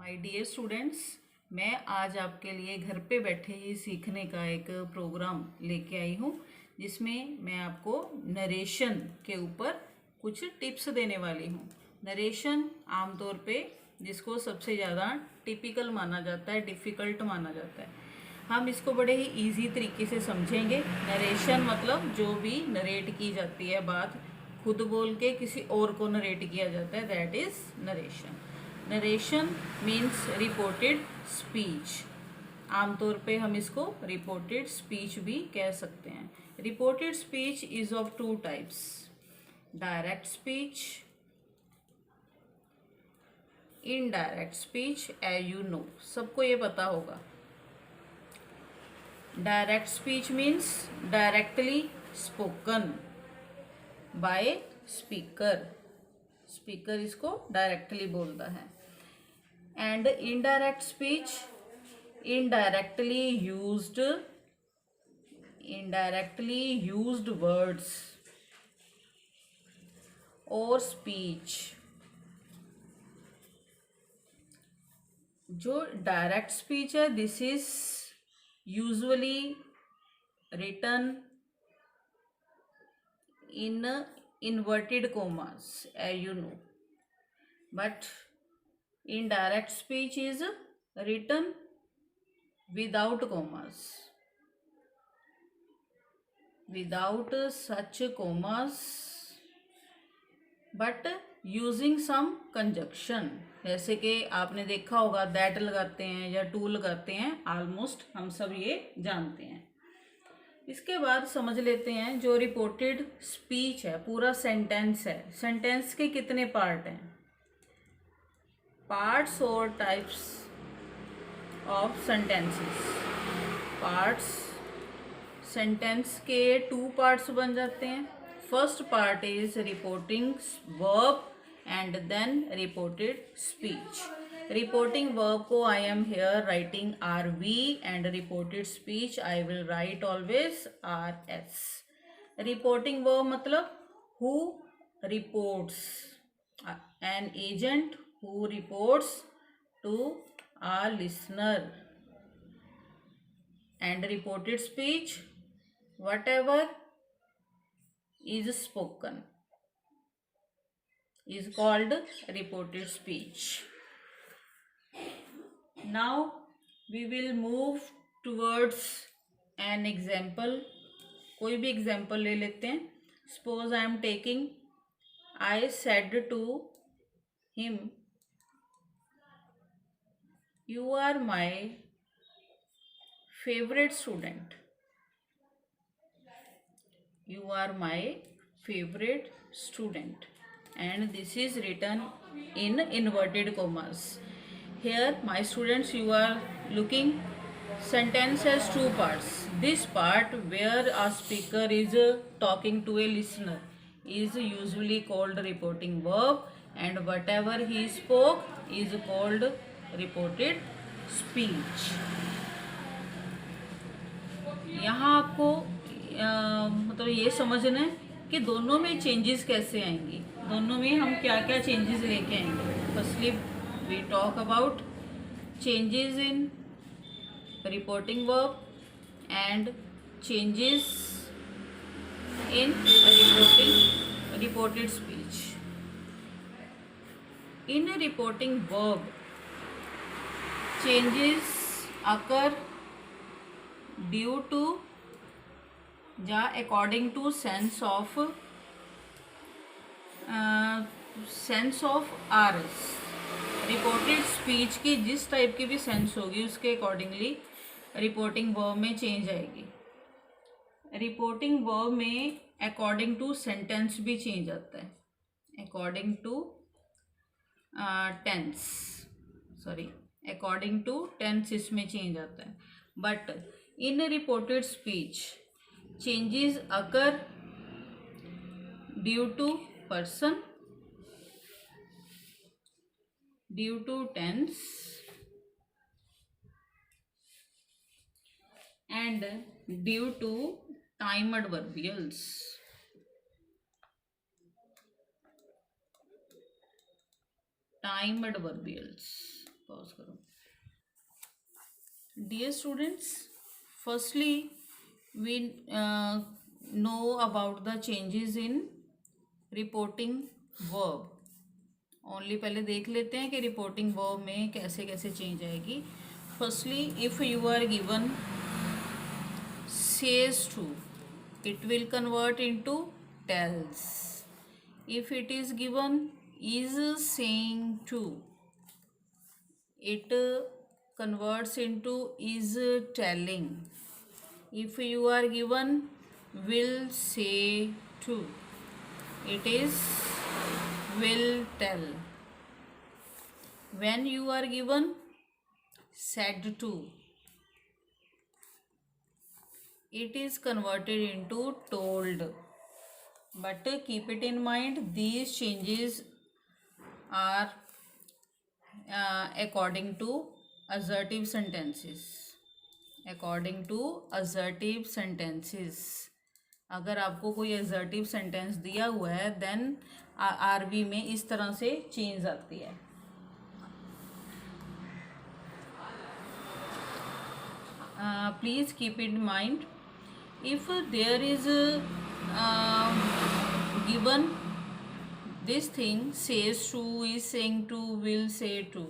My dear students, मैं आज आपके लिए घर पे बैठे ही सीखने का एक प्रोग्राम लेके आई हूँ जिसमें मैं आपको नरेशन के ऊपर कुछ टिप्स देने वाली हूँ। नरेशन आमतौर पे जिसको सबसे ज़्यादा टिपिकल माना जाता है, डिफ़िकल्ट माना जाता है, हम इसको बड़े ही इजी तरीके से समझेंगे। नरेशन मतलब जो भी नरेट की जाती है बात, खुद बोल के किसी और को नरेट किया जाता है, that is narration. Narration means reported speech. आमतौर पे हम इसको रिपोर्टेड स्पीच भी कह सकते हैं। Reported speech is of two types, direct speech, indirect speech. As you know, सबको ये पता होगा। Direct speech means directly spoken by speaker, speaker इसको डायरेक्टली बोलता है। And indirect speech, indirectly used words or speech। जो डायरेक्ट स्पीच है, this is usually written in inverted commas, as you know, but indirect speech is written without commas, without such commas, but using some conjunction। जैसे कि आपने देखा होगा that लगाते हैं या टू लगाते हैं, ऑलमोस्ट हम सब ये जानते हैं। इसके बाद समझ लेते हैं जो रिपोर्टेड स्पीच है, पूरा सेंटेंस है। सेंटेंस के कितने पार्ट हैं? पार्ट्स और types of sentences. Parts, sentence के टू पार्ट्स बन जाते हैं। First part is reporting verb and then reported speech. Reporting verb को I am here writing R V and reported speech I will write always R S. Reporting verb मतलब who reports, an agent who reports to a listener। and reported speech, whatever is spoken is called reported speech। now we will move towards an example। कोई भी example ले लेते हैं। suppose I am taking, I said to him, you are my favorite student। you are my favorite student, and this is written in inverted commas। here my students, you are looking, sentence has two parts। this part where a speaker is talking to a listener is usually called reporting verb, and whatever he spoke is called reported speech। यहाँ आपको मतलब ये समझना है कि दोनों में changes कैसे आएंगी, दोनों में हम क्या क्या चेंजेस लेके आएंगे। Firstly we talk about changes in reporting verb and changes in reported speech. In reporting verb changes occur due to या according to sense of RS। Reported speech की जिस टाइप की भी सेंस होगी उसके अकॉर्डिंगली रिपोर्टिंग वर्ब में change आएगी। रिपोर्टिंग वर्ब में अकॉर्डिंग टू सेंटेंस भी चेंज आता है, according to tense, sorry according to tense इसमें चेंज आता है। But in reported speech changes occur due to person, due to tense and due to time adverbials. Time adverbials, pause Dear students, firstly we know about the changes in reporting verb. Only पहले देख लेते हैं कि reporting verb में कैसे कैसे change आएगी. Firstly if you are given says to, it will convert into tells. If it is given is saying to, it converts into is telling. If you are given will say to, it is will tell. When you are given said to, it is converted into told. But keep it in mind, these changes are according to assertive sentences. According to assertive sentences. अगर आपको कोई assertive sentence दिया हुआ है then RV में इस तरह से चेंज आती है. Please keep in mind, if there is given this thing says to, is saying to, will say to,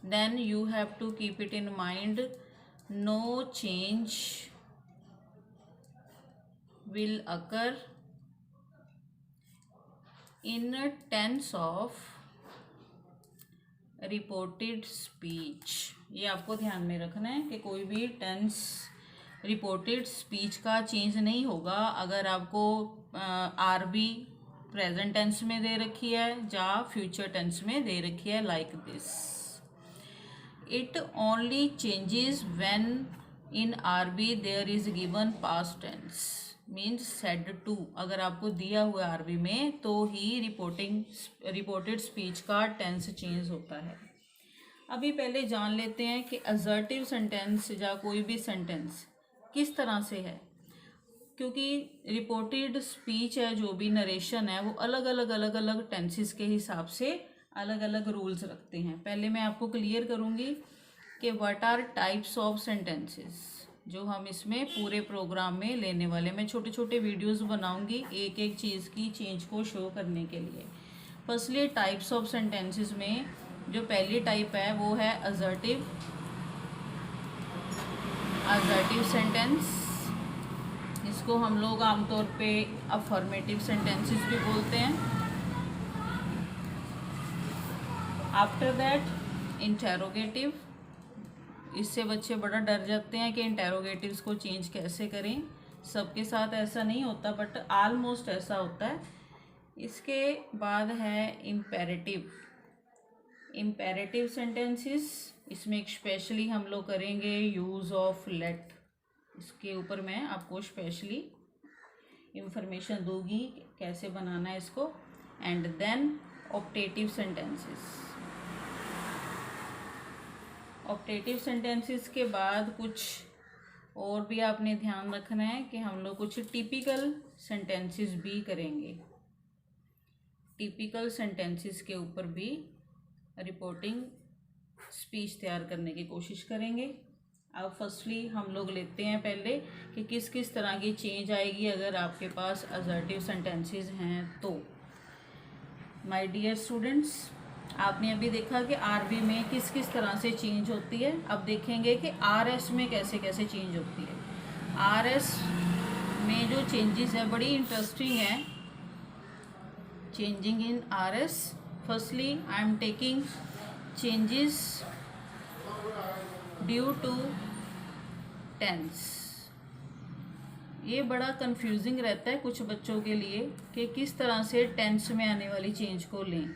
then you have to keep it in mind, no change will occur in tense of reported speech. ये आपको ध्यान में रखना है कि कोई भी tense reported speech का चेंज नहीं होगा अगर आपको आरबी प्रेजेंट टेंस में दे रखी है या फ्यूचर टेंस में दे रखी है, like this. It only changes when in RB there is given past tense, means said to. अगर आपको दिया हुआ आरबी में तो ही रिपोर्टेड स्पीच का टेंस चेंज होता है. अभी पहले जान लेते हैं कि असर्टिव सेंटेंस या कोई भी सेंटेंस किस तरह से है, क्योंकि रिपोर्टेड स्पीच है जो भी नरेशन है वो अलग अलग टेंसेस के हिसाब से अलग अलग रूल्स रखते हैं. पहले मैं आपको क्लियर करूँगी कि what are types of sentences जो हम इसमें पूरे प्रोग्राम में लेने वाले. मैं छोटे छोटे वीडियोस बनाऊंगी एक एक चीज़ की चेंज को शो करने के लिए. फर्स्टली टाइप्स ऑफ सेंटेंसेस में जो पहली टाइप है वो है असर्टिव सेंटेंस. इसको हम लोग आमतौर पे अफर्मेटिव सेंटेंसेस भी बोलते हैं. After that interrogative. इससे बच्चे बड़ा डर जाते हैं कि इंटेरोगेटिव्स को चेंज कैसे करें. सबके साथ ऐसा नहीं होता बट आलमोस्ट ऐसा होता है. इसके बाद है इम्पेरेटिव सेंटेंसेस. इसमें स्पेशली हम लोग करेंगे यूज़ ऑफ लेट. इसके ऊपर मैं आपको स्पेशली इंफॉर्मेशन दूंगी कैसे बनाना है इसको. And then optative sentences. Optative sentences के बाद कुछ और भी आपने ध्यान रखना है कि हम लोग कुछ टिपिकल सेंटेंसेस भी करेंगे. टिपिकल सेंटेंसेस के ऊपर भी रिपोर्टिंग स्पीच तैयार करने की कोशिश करेंगे. अब फर्स्टली हम लोग लेते हैं पहले कि किस किस तरह की चेंज आएगी अगर आपके पास असर्टिव सेंटेंसेस हैं तो. माय डियर स्टूडेंट्स, आपने अभी देखा कि आरबी में किस किस तरह से चेंज होती है. अब देखेंगे कि आरएस में कैसे कैसे चेंज होती है. आरएस में जो चेंजेस है बड़ी इंटरेस्टिंग है. Changing in RS. Firstly I am taking changes due to tense. ये बड़ा कंफ्यूजिंग रहता है कुछ बच्चों के लिए कि किस तरह से टेंस में आने वाली चेंज को लें.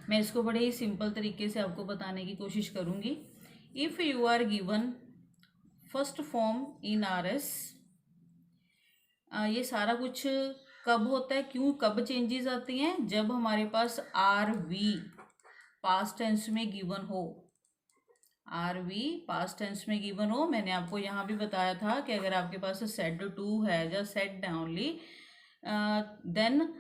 मैं इसको बड़े ही सिंपल तरीके से आपको बताने की कोशिश करूँगी. If you are given first form in RS, ये सारा कुछ कब होता है, क्यों कब चेंजेस आती हैं, जब हमारे पास आर वी पास्ट टेंस में गिवन हो. आर वी पास्ट टेंस में गिवन हो. मैंने आपको यहाँ भी बताया था कि अगर आपके पास सेड टू है या said only then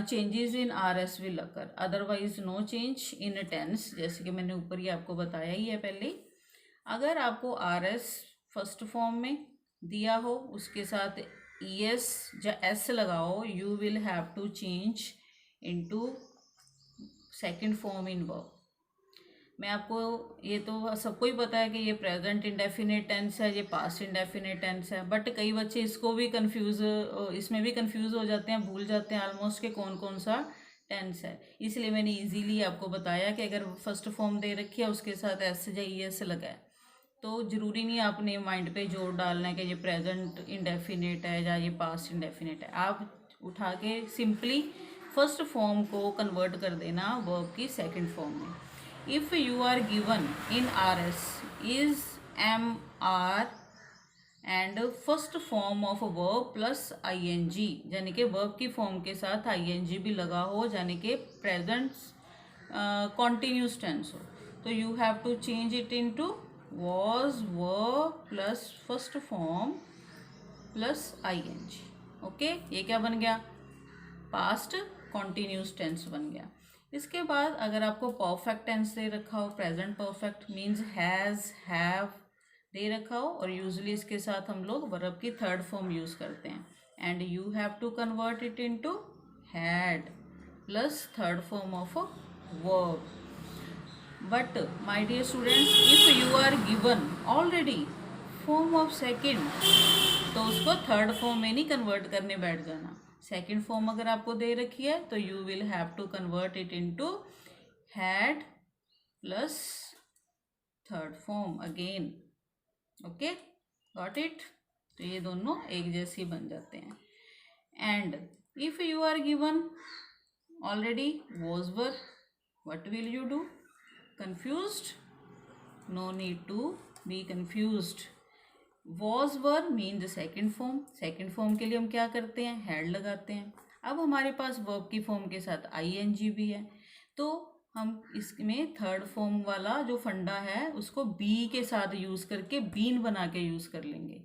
changes in R S will occur, otherwise no change in tense. जैसे कि मैंने ऊपर ही आपको बताया ही है पहले. अगर आपको आर एस फर्स्ट फॉर्म में दिया हो, उसके साथ ई एस या एस लगाओ, you will have to change into second form in verb. मैं आपको, ये तो सबको ही पता है कि ये प्रेजेंट इंडेफिनिट टेंस है, ये पास्ट इंडेफिनिट टेंस है, बट कई बच्चे इसको भी इसमें भी कंफ्यूज हो जाते हैं, भूल जाते हैं ऑलमोस्ट कि कौन कौन सा टेंस है। इसलिए मैंने इजीली आपको बताया कि अगर फर्स्ट फॉर्म दे रखी है उसके साथ एस या ई एस लगा है, तो ज़रूरी नहीं आपने माइंड पे जोर डालना है कि ये प्रेजेंट इंडेफिनिट है या ये पास्ट इंडेफिनिट है। आप उठा के सिंपली फर्स्ट फॉर्म को कन्वर्ट कर देना वर्ब की सेकंड फॉर्म में। If you are given in R S is am are and first form of verb plus I N G, यानी कि वर्ब की फॉर्म के साथ आई एन जी भी लगा हो, यानी कि प्रेजेंट कॉन्टिन्यूस टेंस हो, तो you have to change it into was verb plus first form plus I N G. Okay, ये क्या बन गया? पास्ट कॉन्टिन्यूस टेंस बन गया। इसके बाद अगर आपको परफेक्ट टेंस दे रखा हो, present perfect means has, have they रखा हो, और यूजुअली इसके साथ हम लोग वर्ब की थर्ड फॉर्म यूज़ करते हैं, and you have to convert it into had plus third form of verb. But my dear students, if you are given already form of second, तो उसको थर्ड फॉर्म में नहीं convert करने बैठ जाना। Second form अगर आपको दे रखी है तो you will have to convert it into had plus third form again. Okay, got it? तो ये दोनों एक जैसे बन जाते हैं। And if you are given already was were, what will you do? Confused? No need to be confused. Was were mean the second form, second form के लिए हम क्या करते हैं? हैड लगाते हैं। अब हमारे पास वर्ब की फॉर्म के साथ आई एन जी भी है, तो हम इसमें थर्ड फॉर्म वाला जो फंडा है उसको बी के साथ यूज़ करके बीन बना के यूज़ कर लेंगे।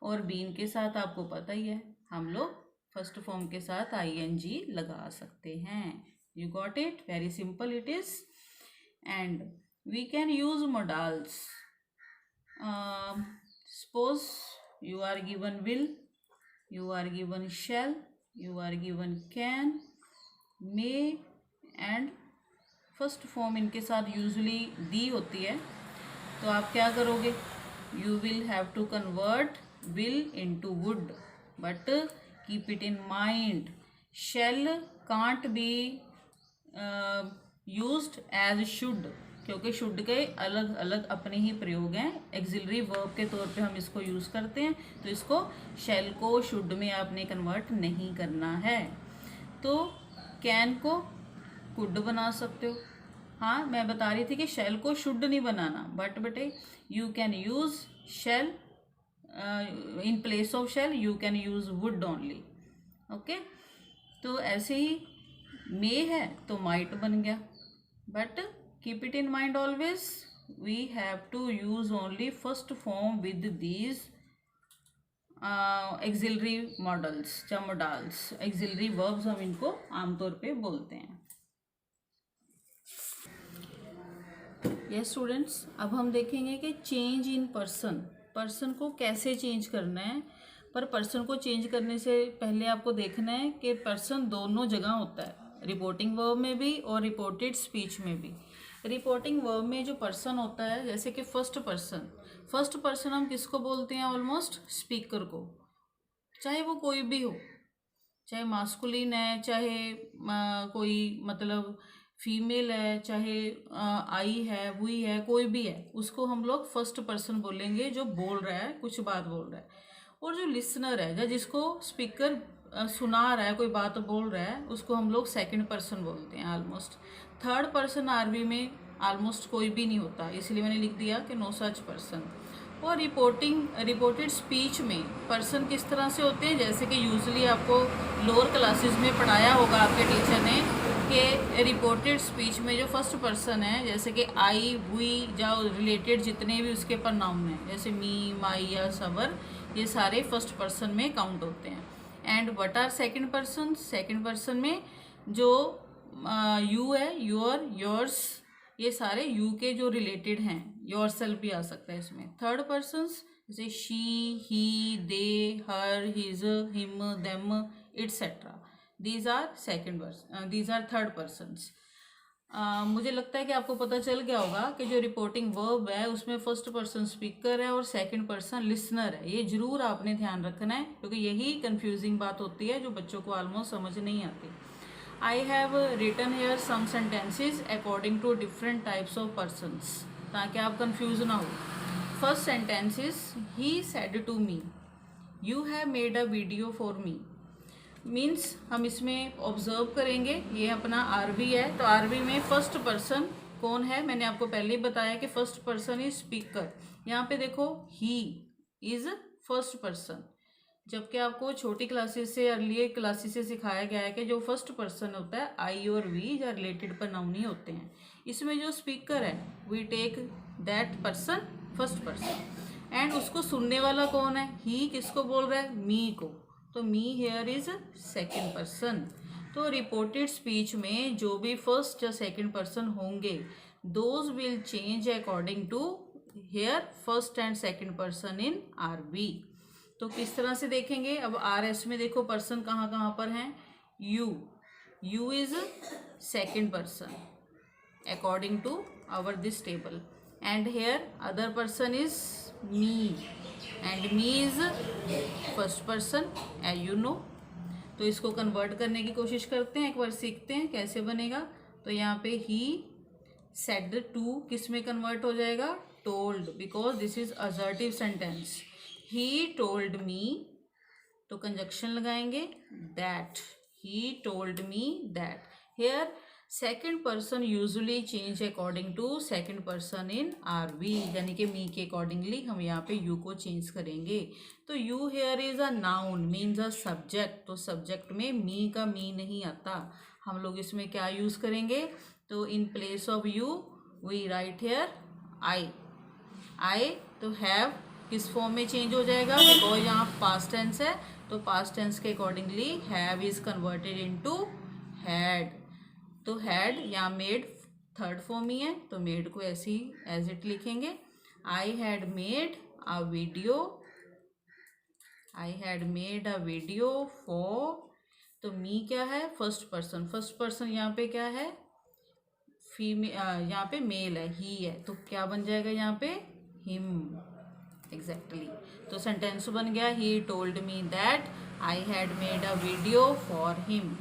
और बीन के साथ आपको पता ही है हम लोग फर्स्ट फॉर्म के साथ आई एन जी लगा सकते हैं। You got it? Very simple it is. And we can use modals. Suppose you are given will, you are given shall, you are given can, may and first form इनके साथ usually दी होती है, तो आप क्या करोगे? You will have to convert will into would, but keep it in mind shall can't be used as should, क्योंकि should के अलग अलग अपने ही प्रयोग हैं। एक्सिलरी वर्ब के तौर पे हम इसको यूज़ करते हैं, तो इसको शैल को शुड में आपने कन्वर्ट नहीं करना है। तो कैन को कुड बना सकते हो। हाँ, मैं बता रही थी कि शैल को शुड नहीं बनाना, बट बेटे you can use shall in place of shall, you can use would only. Okay, तो ऐसे ही मे है तो माइट बन गया, but keep it in mind always we have to use only first form with these auxiliary modals या modals, auxiliary verbs हम इनको आमतौर पे बोलते हैं। yes students, अब हम देखेंगे कि चेंज इन पर्सन, पर्सन को कैसे चेंज करना है। पर पर्सन को चेंज करने से पहले आपको देखना है कि पर्सन दोनों जगह होता है, रिपोर्टिंग वर्ब में भी और रिपोर्टेड स्पीच में भी। रिपोर्टिंग वर्ब में जो पर्सन होता है, जैसे कि फर्स्ट पर्सन हम किसको बोलते हैं? ऑलमोस्ट स्पीकर को, चाहे वो कोई भी हो, चाहे मास्कुलिन है, चाहे कोई मतलब फीमेल है, चाहे आई है, वी है, कोई भी है, उसको हम लोग फर्स्ट पर्सन बोलेंगे जो बोल रहा है, कुछ बात बोल रहा है। और जो लिसनर है, या जिसको स्पीकर सुना रहा है, कोई बात बोल रहा है, उसको हम लोग सेकंड पर्सन बोलते हैं ऑलमोस्ट। थर्ड पर्सन आरबी में ऑलमोस्ट कोई भी नहीं होता, इसलिए मैंने लिख दिया कि नो सच पर्सन। और रिपोर्टेड स्पीच में पर्सन किस तरह से होते हैं, जैसे कि यूजुअली आपको लोअर क्लासेस में पढ़ाया होगा आपके टीचर ने कि रिपोर्टेड स्पीच में जो फर्स्ट पर्सन है, जैसे कि आई, वी या रिलेटेड जितने भी उसके प्रनाउन हैं, जैसे मी, माई या सवर, ये सारे फर्स्ट पर्सन में काउंट होते हैं। And what are second person? Second person में जो यू है, योर, योर्स, ये सारे यू के जो रिलेटेड हैं, योर सेल्फ भी आ सकता है इसमें। थर्ड पर्सन्स जैसे she, he, they, her, his, him, them, etcetera, these are these are third persons. मुझे लगता है कि आपको पता चल गया होगा कि जो रिपोर्टिंग वर्ब है उसमें फर्स्ट पर्सन स्पीकर है और सेकंड पर्सन लिसनर है। ये जरूर आपने ध्यान रखना है, क्योंकि यही कंफ्यूजिंग बात होती है जो बच्चों को ऑलमोस्ट समझ नहीं आती। I have written here some sentences according to different types of persons, ताकि आप कंफ्यूज ना हो। First sentence is he said to me, you have made a video for me. Means हम इसमें ऑब्जर्व करेंगे, ये अपना आरवी है, तो आरवी में फर्स्ट पर्सन कौन है, मैंने आपको पहले ही बताया कि फर्स्ट पर्सन इज स्पीकर। यहाँ पे देखो ही इज फर्स्ट पर्सन, जबकि आपको छोटी क्लासेस से अर्ली क्लासेस से सिखाया गया है कि जो फर्स्ट पर्सन होता है आई और वी या रिलेटेड प्रोनाउन ही होते हैं। इसमें जो स्पीकर है we take that person first person, and उसको सुनने वाला कौन है, ही किसको बोल रहा है, मी को, तो me here is second person. तो रिपोर्टेड स्पीच में जो भी फर्स्ट या सेकेंड पर्सन होंगे those will change according to here first and second person in R V. तो किस तरह से देखेंगे, अब आर एस में देखो पर्सन कहाँ कहाँ पर हैं, you is second person according to our this table, and here other person is me and me is first person as you know. तो इसको कन्वर्ट करने की कोशिश करते हैं, एक बार सीखते हैं कैसे बनेगा। तो यहाँ पे ही सेड टू किस में कन्वर्ट हो जाएगा, told, because this is assertive sentence. He told me, तो कंजक्शन लगाएंगे that, he told me that. Here second person usually change according to second person in R V, यानी कि मी के अकॉर्डिंगली हम यहाँ पे यू को चेंज करेंगे। तो you here is a noun means a subject, तो सब्जेक्ट में मी का मी नहीं आता, हम लोग इसमें क्या यूज़ करेंगे, तो in place of you we write here I. तो हैव किस फॉर्म में चेंज हो जाएगा, बिकॉज यहाँ पास्ट टेंस है, तो पास्ट टेंस के accordingly have is converted into had. तो हैड या मेड थर्ड फॉर्म ही है, तो मेड को ऐसे ही एज इट लिखेंगे। I had made a video, I had made a video for, तो मी क्या है, फर्स्ट पर्सन, फर्स्ट पर्सन यहाँ पे क्या है, फीमेल, यहाँ पे मेल है, ही है, तो क्या बन जाएगा यहाँ पे, हिम, एग्जैक्टली। तो सेंटेंस बन गया, ही told me that I had made a video for him.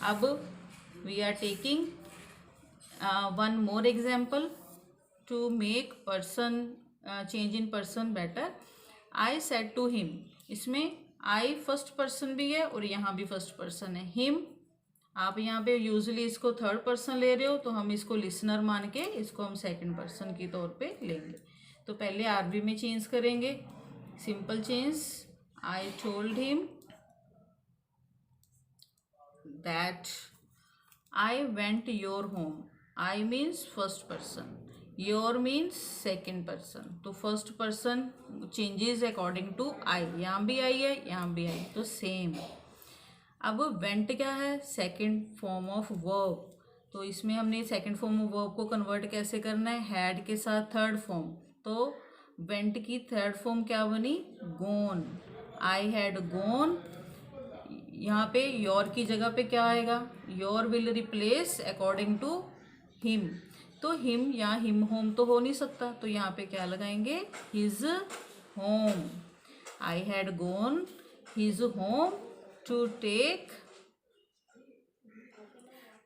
अब we are taking one more example to make person change in person better. I said to him, इसमें I फर्स्ट पर्सन भी है और यहाँ भी first person है। Him आप यहाँ पे यूजुअली इसको थर्ड पर्सन ले रहे हो, तो हम इसको लिसनर मान के इसको हम सेकंड पर्सन की तौर पे लेंगे। तो पहले आरबी में चेंज करेंगे, simple change, I told him that I went your home. I means first person. Your means second person. तो first person changes according to I. यहाँ भी I है, यहाँ भी I, तो same। अब went क्या है, second form of verb, तो इसमें हमने second form of verb को convert कैसे करना है, had के साथ third form, तो went की third form क्या बनी, gone। I had gone, यहाँ पे योर की जगह पे क्या आएगा, your will replace according to him, तो हिम या हिम होम तो हो नहीं सकता, तो यहाँ पे क्या लगाएंगे, his home. I had gone his home to take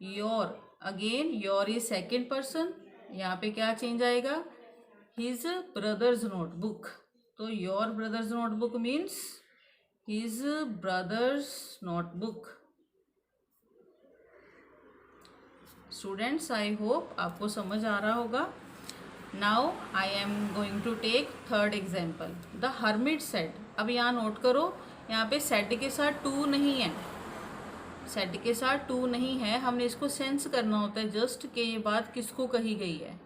your, again your is second person, यहाँ पे क्या चेंज आएगा, हिज ब्रदर्स नोटबुक, तो your brother's notebook means his brother's notebook। Students I hope आपको समझ आ रहा होगा। Now I am going to take third example, the hermit said. अब यहाँ नोट करो, यहाँ पे सेड के साथ टू नहीं है, सेड के साथ टू नहीं है, हमने इसको सेंस करना होता है जस्ट कि ये बात किसको कही गई है।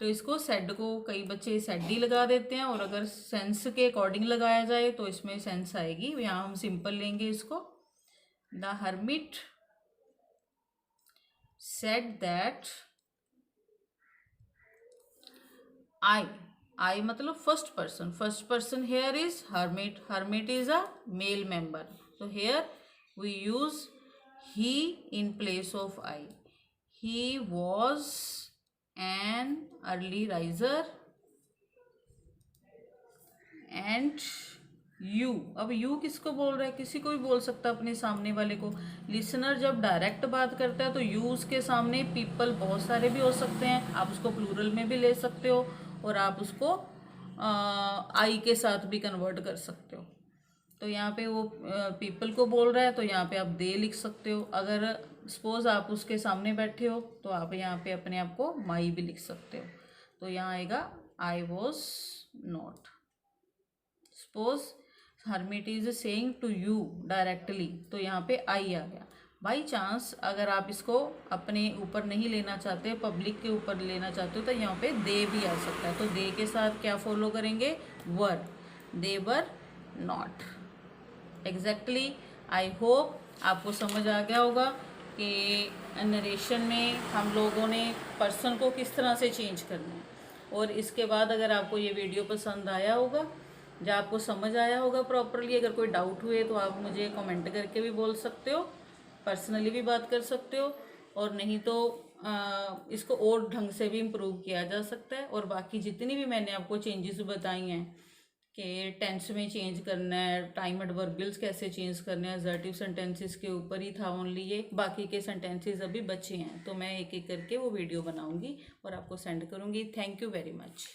तो इसको सेड को कई बच्चे सेड ही लगा देते हैं, और अगर सेंस के अकॉर्डिंग लगाया जाए तो इसमें सेंस आएगी। यहाँ हम सिंपल लेंगे इसको, the hermit said that I मतलब first person here is hermit is a male member, so here we use he in place of I. He was an early riser and you, अब you किसको बोल रहा है, किसी को भी बोल सकता है अपने सामने वाले को। लिसनर जब डायरेक्ट बात करता है तो यूज़ के सामने पीपल बहुत सारे भी हो सकते हैं, आप उसको प्लूरल में भी ले सकते हो और आप उसको आई के साथ भी कन्वर्ट कर सकते हो। तो यहाँ पे वो पीपल को बोल रहा है तो यहाँ पे आप दे लिख सकते हो। अगर सपोज आप उसके सामने बैठे हो तो आप यहाँ पे अपने आप को माई भी लिख सकते हो। तो यहाँ आएगा I was not. Suppose Harmeet is saying to you directly, तो यहाँ पे आई आ गया। बाई चांस अगर आप इसको अपने ऊपर नहीं लेना चाहते, पब्लिक के ऊपर लेना चाहते हो, तो यहाँ पे दे भी आ सकता है। तो दे के साथ क्या फॉलो करेंगे, were. They were not. Exactly. I hope आपको समझ आ गया होगा कि नरेशन में हम लोगों ने पर्सन को किस तरह से चेंज करना है। और इसके बाद अगर आपको ये वीडियो पसंद आया होगा, जब आपको समझ आया होगा प्रॉपरली, अगर कोई डाउट हुए तो आप मुझे कमेंट करके भी बोल सकते हो, पर्सनली भी बात कर सकते हो, और नहीं तो इसको और ढंग से भी इम्प्रूव किया जा सकता है। और बाकी जितनी भी मैंने आपको चेंजेस बताई हैं कि टेंस में चेंज करना है, टाइम एडवर्बियल्स कैसे चेंज करने हैं, असर्टिव सेंटेंसेस के ऊपर ही था ओनली ये, बाकी के सेंटेंसेस अभी बचे हैं। तो मैं एक एक करके वो वीडियो बनाऊंगी और आपको सेंड करूंगी। Thank you very much.